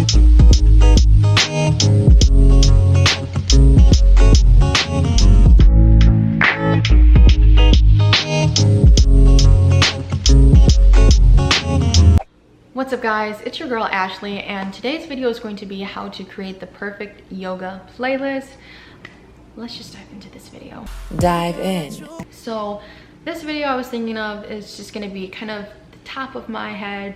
What's up guys, it's your girl Ashley, and today's video is going to be how to create the perfect yoga playlist. Let's just dive into this video. Dive in. So this video I was thinking of is just going to be kind of the top of my head,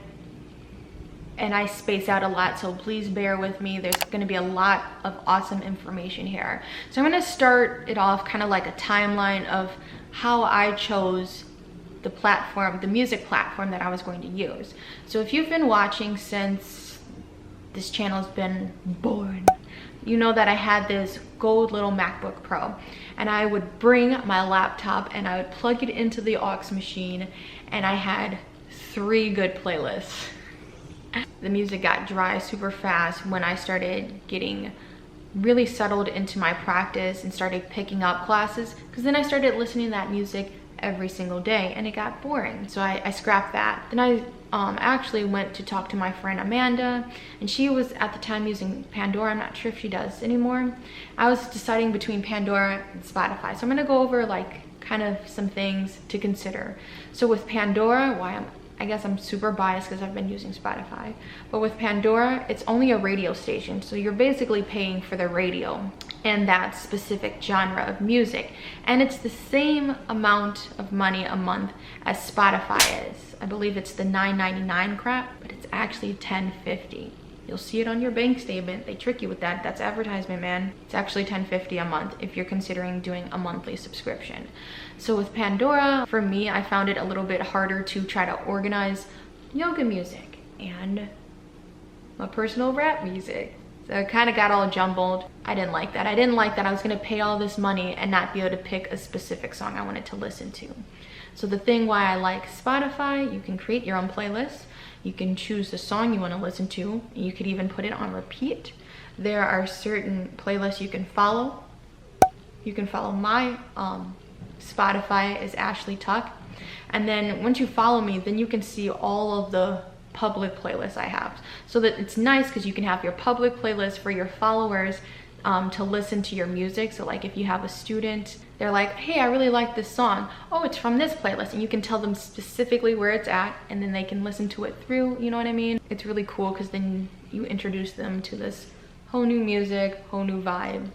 and I space out a lot, so please bear with me. There's going to be a lot of awesome information here. So I'm going to start it off kind of like a timeline of how I chose the platform, the music platform that I was going to use. So if you've been watching since this channel's been born, you know that I had this gold little MacBook Pro, and I would bring my laptop and I would plug it into the aux machine, and I had 3 good playlists. The music got dry super fast when I started getting really settled into my practice and started picking up classes, because then I started listening to that music every single day and it got boring, so I scrapped that. Then I actually went to talk to my friend Amanda, and she was at the time using Pandora. I'm not sure if she does anymore. I was deciding between Pandora and Spotify, so I'm gonna go over like kind of some things to consider. So with Pandora, I guess I'm super biased because I've been using Spotify, but with Pandora, it's only a radio station, so you're basically paying for the radio and that specific genre of music, and it's the same amount of money a month as Spotify is. I believe it's the $9.99 crap, but it's actually $10.50. You'll see it on your bank statement. They trick you with that. That's advertisement, man. It's actually $10.50 a month if you're considering doing a monthly subscription. So with Pandora, for me, I found it a little bit harder to try to organize yoga music and my personal rap music. So it kind of got all jumbled. I didn't like that. I didn't like that I was gonna pay all this money and not be able to pick a specific song I wanted to listen to. So the thing why I like Spotify, you can create your own playlist. You can choose the song you want to listen to. You could even put it on repeat. There are certain playlists you can follow. You can follow my Spotify is Ashlee Tuck. And then once you follow me, then you can see all of the public playlists I have. So that it's nice because you can have your public playlist for your followers to listen to your music. So like if you have a student, they're like, hey, I really like this song. Oh, it's from this playlist. And you can tell them specifically where it's at, and then they can listen to it through, you know what I mean? It's really cool because then you introduce them to this whole new music, whole new vibe.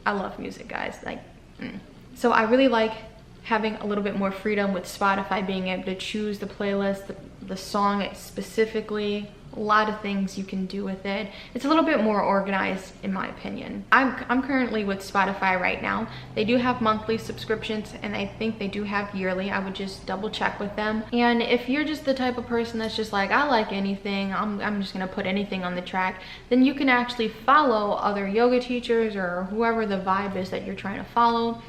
I love music, guys. So I really like having a little bit more freedom with Spotify, being able to choose the playlist, the song specifically. A lot of things you can do with it. It's a little bit more organized in my opinion. I'm currently with Spotify right now. They do have monthly subscriptions, and I think they do have yearly. I would just double check with them. And if you're just the type of person that's just like, I like anything, I'm just gonna put anything on the track, then you can actually follow other yoga teachers or whoever the vibe is that you're trying to follow,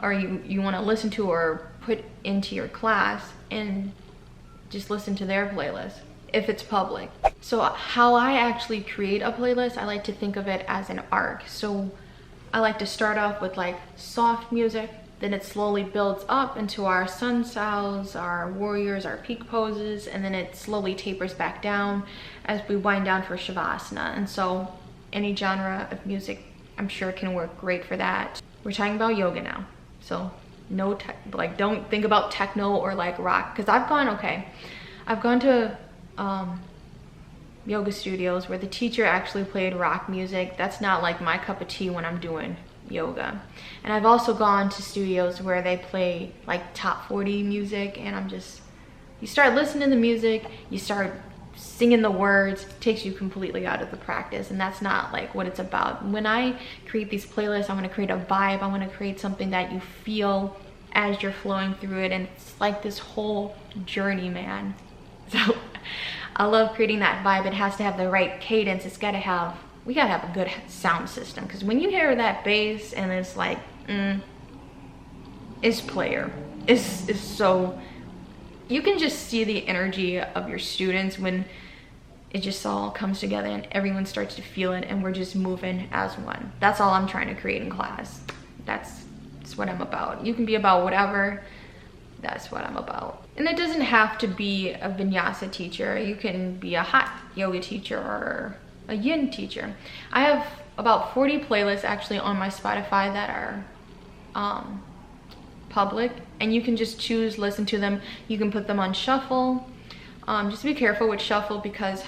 or you want to listen to or put into your class, and just listen to their playlist if it's public. So how I actually create a playlist, I like to think of it as an arc. So I like to start off with like soft music, then it slowly builds up into our sun sows, our warriors, our peak poses, and then it slowly tapers back down as we wind down for Shavasana. And so any genre of music I'm sure can work great for that. We're talking about yoga now, so no don't think about techno or like rock, because I've gone to yoga studios where the teacher actually played rock music. That's not like my cup of tea when I'm doing yoga. And I've also gone to studios where they play like top 40 music, and you start listening to the music, you start singing the words, it takes you completely out of the practice, and that's not like what it's about. When I create these playlists, I want to create a vibe. I want to create something that you feel as you're flowing through it, and it's like this whole journey, man. So I love creating that vibe. It has to have the right cadence. We gotta have a good sound system, because when you hear that bass and it's like, it's player. It's so, you can just see the energy of your students when it just all comes together and everyone starts to feel it and we're just moving as one. That's all I'm trying to create in class. That's what I'm about. You can be about whatever. That's what I'm about. And it doesn't have to be a vinyasa teacher. You can be a hot yoga teacher or a yin teacher. I have about 40 playlists actually on my Spotify that are public, and you can just choose, listen to them. You can put them on shuffle. Just be careful with shuffle, because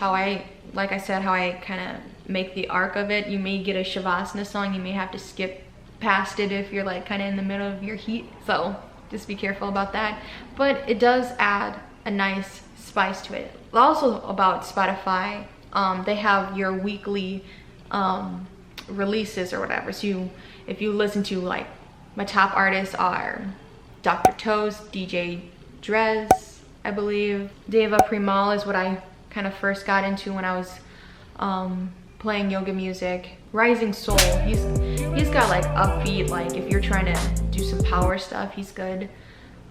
like I said, how I kind of make the arc of it, you may get a Shavasana song, you may have to skip past it if you're like kind of in the middle of your heat, so just be careful about that. But it does add a nice spice to it. Also about Spotify, they have your weekly releases or whatever. So if you listen to, like, my top artists are Dr. Toast, DJ Drez, I believe. Deva Premal is what I kind of first got into when I was playing yoga music. Rising Soul, he's got like upbeat, like if you're trying to do some power stuff, he's good.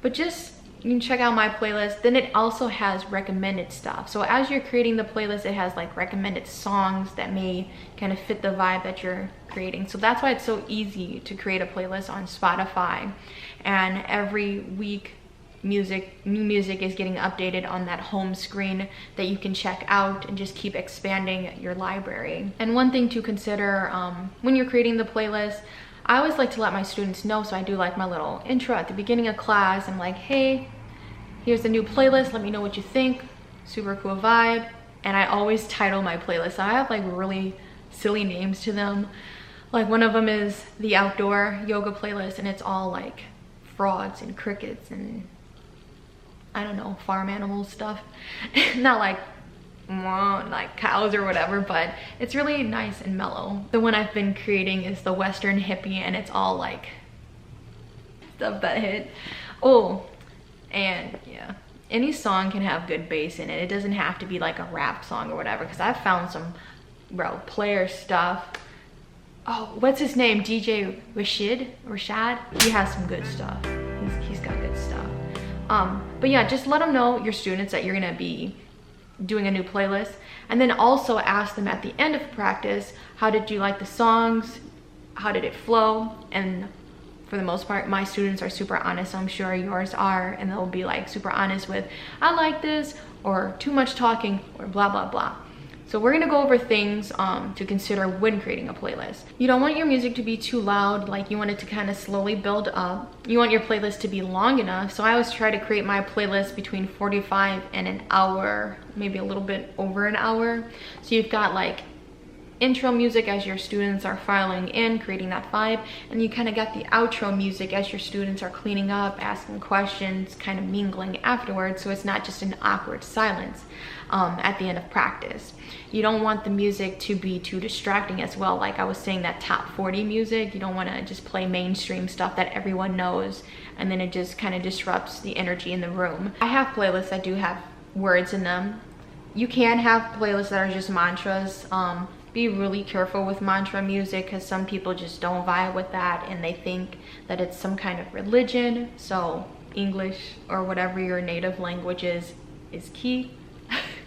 But just, you can check out my playlist. Then it also has recommended stuff. So as you're creating the playlist, it has like recommended songs that may kind of fit the vibe that you're creating. So that's why it's so easy to create a playlist on Spotify. And every week, new music is getting updated on that home screen that you can check out and just keep expanding your library. And one thing to consider when you're creating the playlist, I always like to let my students know, so I do like my little intro at the beginning of class. I'm like, hey, here's the new playlist, let me know what you think. Super cool vibe. And I always title my playlist. I have like really silly names to them. Like one of them is the outdoor yoga playlist, and it's all like frogs and crickets and I don't know, farm animal stuff. Not like cows or whatever, but it's really nice and mellow. The one I've been creating is the Western Hippie, and it's all like stuff that hit. Oh, and yeah, any song can have good bass in it. It doesn't have to be like a rap song or whatever, because I've found some player stuff. Oh, what's his name? DJ Rashad? He has some good stuff. He's got good stuff. But yeah, just let them know, your students, that you're gonna be doing a new playlist. And then also ask them at the end of practice, how did you like the songs? How did it flow? And for the most part, my students are super honest, so I'm sure yours are, and they'll be like super honest with, I like this, or too much talking, or blah, blah, blah. So we're gonna go over things to consider when creating a playlist. You don't want your music to be too loud, like you want it to kind of slowly build up. You want your playlist to be long enough. So I always try to create my playlist between 45 and an hour, maybe a little bit over an hour. So you've got like intro music as your students are filing in, creating that vibe, and you kind of got the outro music as your students are cleaning up, asking questions, kind of mingling afterwards, so it's not just an awkward silence at the end of practice. You don't want the music to be too distracting as well. Like I was saying, that top 40 music, you don't want to just play mainstream stuff that everyone knows, and then it just kind of disrupts the energy in the room. I have playlists that do have words in them. You can have playlists that are just mantras. Be really careful with mantra music, because some people just don't vibe with that and they think that it's some kind of religion. So English or whatever your native language is key.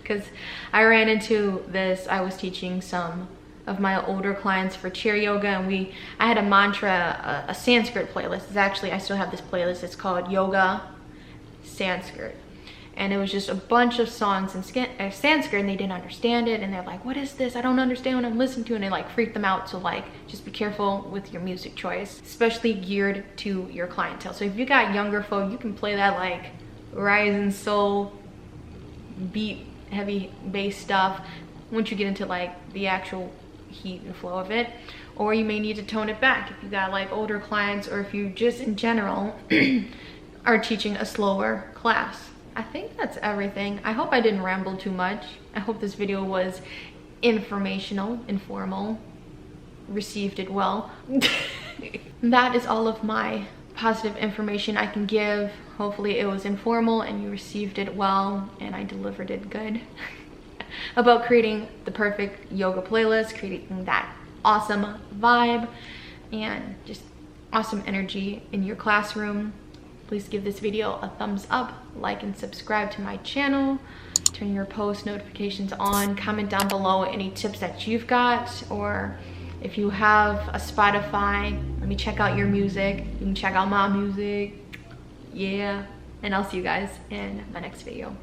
Because I ran into this, I was teaching some of my older clients for chair yoga, and I had a mantra, a Sanskrit playlist. It's actually, I still have this playlist, it's called Yoga Sanskrit. And it was just a bunch of songs in Sanskrit, and they didn't understand it, and they're like, what is this? I don't understand what I'm listening to, and it like freaked them out. So like, just be careful with your music choice, especially geared to your clientele. So if you got younger folk, you can play that like Rising Soul, beat, heavy bass stuff once you get into like the actual heat and flow of it. Or you may need to tone it back if you got like older clients, or if you just in general are teaching a slower class. I think that's everything. I hope I didn't ramble too much. I hope this video was informational, informal, received it well. That is all of my positive information I can give. Hopefully it was informal and you received it well and I delivered it good. About creating the perfect yoga playlist, creating that awesome vibe and just awesome energy in your classroom. Please give this video a thumbs up, like and subscribe to my channel, turn your post notifications on, comment down below any tips that you've got, or if you have a Spotify, let me check out your music. You can check out my music. Yeah, and I'll see you guys in my next video.